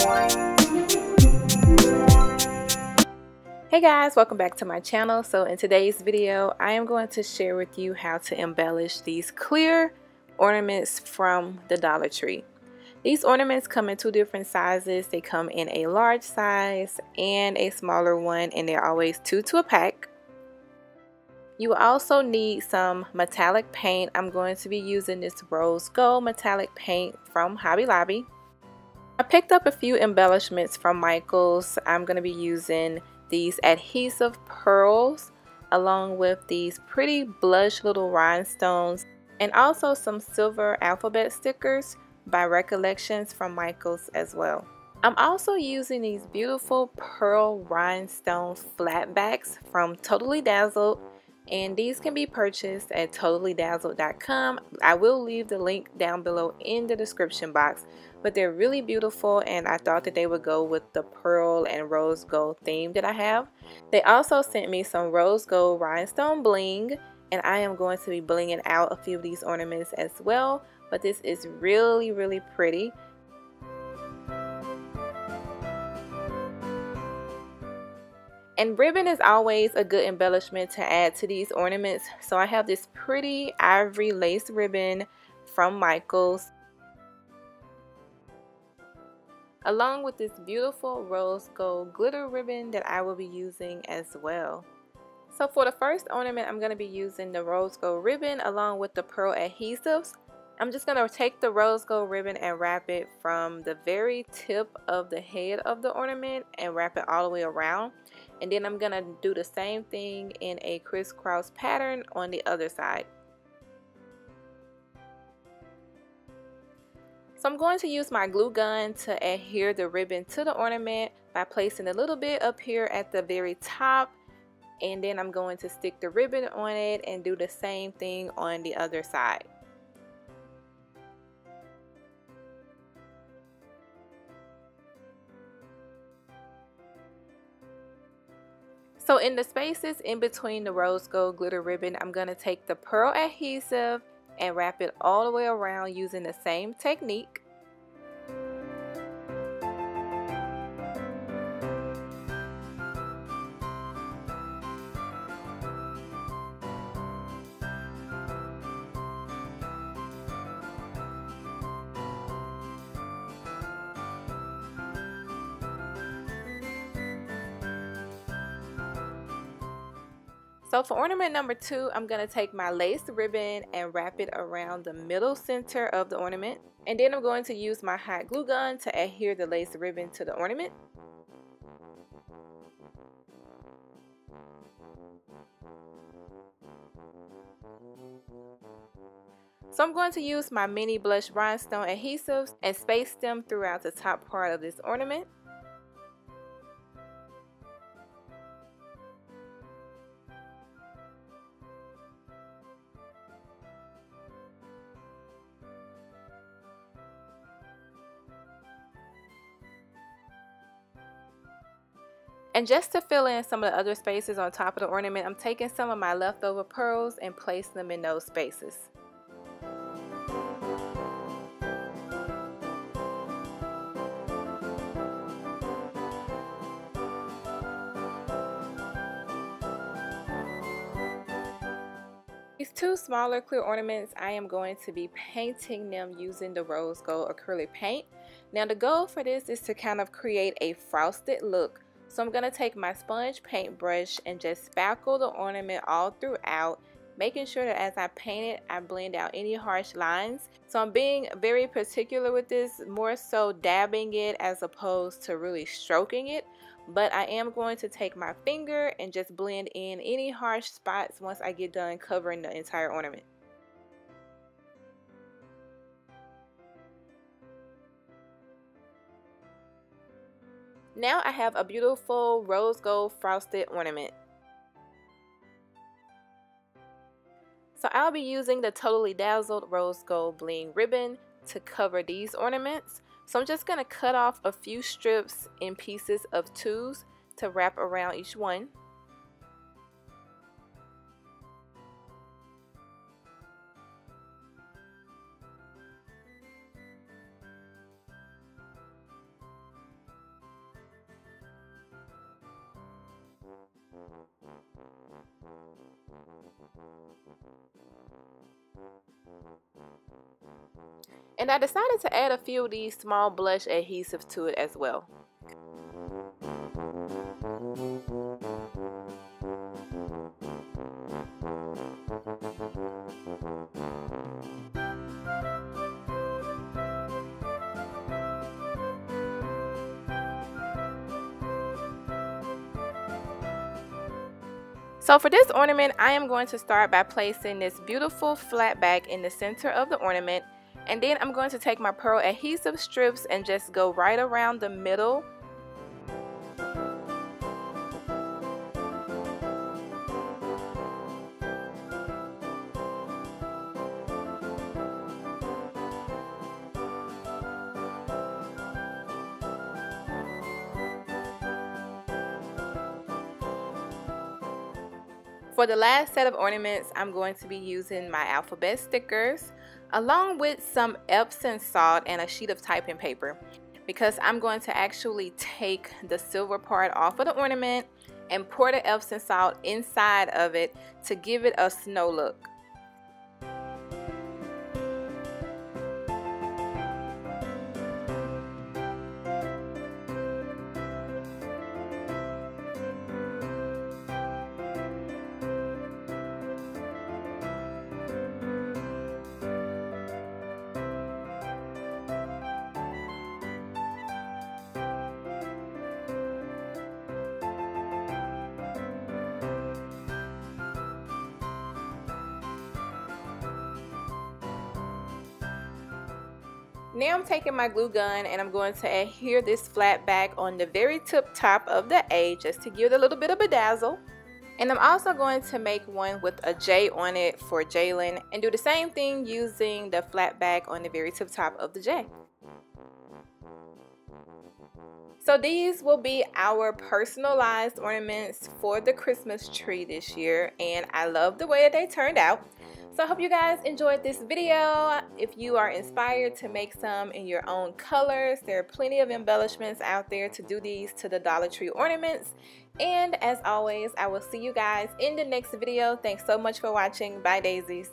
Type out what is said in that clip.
Hey guys, welcome back to my channel. So in today's video I am going to share with you how to embellish these clear ornaments from the Dollar Tree. These ornaments come in two different sizes. They come in a large size and a smaller one, and they're always 2 to a pack. You will also need some metallic paint. I'm going to be using this rose gold metallic paint from Hobby Lobby. I picked up a few embellishments from Michael's. I'm going to be using these adhesive pearls along with these pretty blush little rhinestones, and also some silver alphabet stickers by Recollections from Michael's as well. I'm also using these beautiful pearl rhinestone flatbacks from Totally Dazzled, and these can be purchased at totallydazzled.com. I will leave the link down below in the description box, but they're really beautiful and I thought that they would go with the pearl and rose gold theme that I have. They also sent me some rose gold rhinestone bling, and I am going to be blinging out a few of these ornaments as well, but this is really pretty. And ribbon is always a good embellishment to add to these ornaments. So I have this pretty ivory lace ribbon from Michael's, along with this beautiful rose gold glitter ribbon that I will be using as well. So for the first ornament, I'm going to be using the rose gold ribbon along with the pearl adhesives. I'm just going to take the rose gold ribbon and wrap it from the very tip of the head of the ornament and wrap it all the way around. And then I'm going to do the same thing in a crisscross pattern on the other side. So I'm going to use my glue gun to adhere the ribbon to the ornament by placing a little bit up here at the very top. And then I'm going to stick the ribbon on it and do the same thing on the other side. So in the spaces in between the rose gold glitter ribbon, I'm going to take the pearl adhesive and wrap it all the way around using the same technique. So for ornament number 2, I'm going to take my lace ribbon and wrap it around the middle center of the ornament. And then I'm going to use my hot glue gun to adhere the lace ribbon to the ornament. So I'm going to use my mini blush rhinestone adhesives and space them throughout the top part of this ornament. And just to fill in some of the other spaces on top of the ornament, I'm taking some of my leftover pearls and placing them in those spaces. These two smaller clear ornaments, I am going to be painting them using the rose gold acrylic paint. Now the goal for this is to kind of create a frosted look. So I'm going to take my sponge paintbrush and just spackle the ornament all throughout, making sure that as I paint it, I blend out any harsh lines. So I'm being very particular with this, more so dabbing it as opposed to really stroking it. But I am going to take my finger and just blend in any harsh spots once I get done covering the entire ornament. Now I have a beautiful rose gold frosted ornament. So I'll be using the Totally Dazzled rose gold bling ribbon to cover these ornaments. So I'm just going to cut off a few strips in pieces of 2s to wrap around each one. And I decided to add a few of these small blush adhesives to it as well. So for this ornament, I am going to start by placing this beautiful flat back in the center of the ornament, and then I'm going to take my pearl adhesive strips and just go right around the middle. For the last set of ornaments, I'm going to be using my alphabet stickers along with some Epsom salt and a sheet of typing paper, because I'm going to actually take the silver part off of the ornament and pour the Epsom salt inside of it to give it a snow look. Now I'm taking my glue gun and I'm going to adhere this flat back on the very tip top of the A just to give it a little bit of a dazzle. And I'm also going to make one with a J on it for Jalen and do the same thing using the flat back on the very tip top of the J. So these will be our personalized ornaments for the Christmas tree this year, and I love the way that they turned out. So I hope you guys enjoyed this video. If you are inspired to make some in your own colors, there are plenty of embellishments out there to do these to the Dollar Tree ornaments. And as always, I will see you guys in the next video. Thanks so much for watching. Bye, Daisies.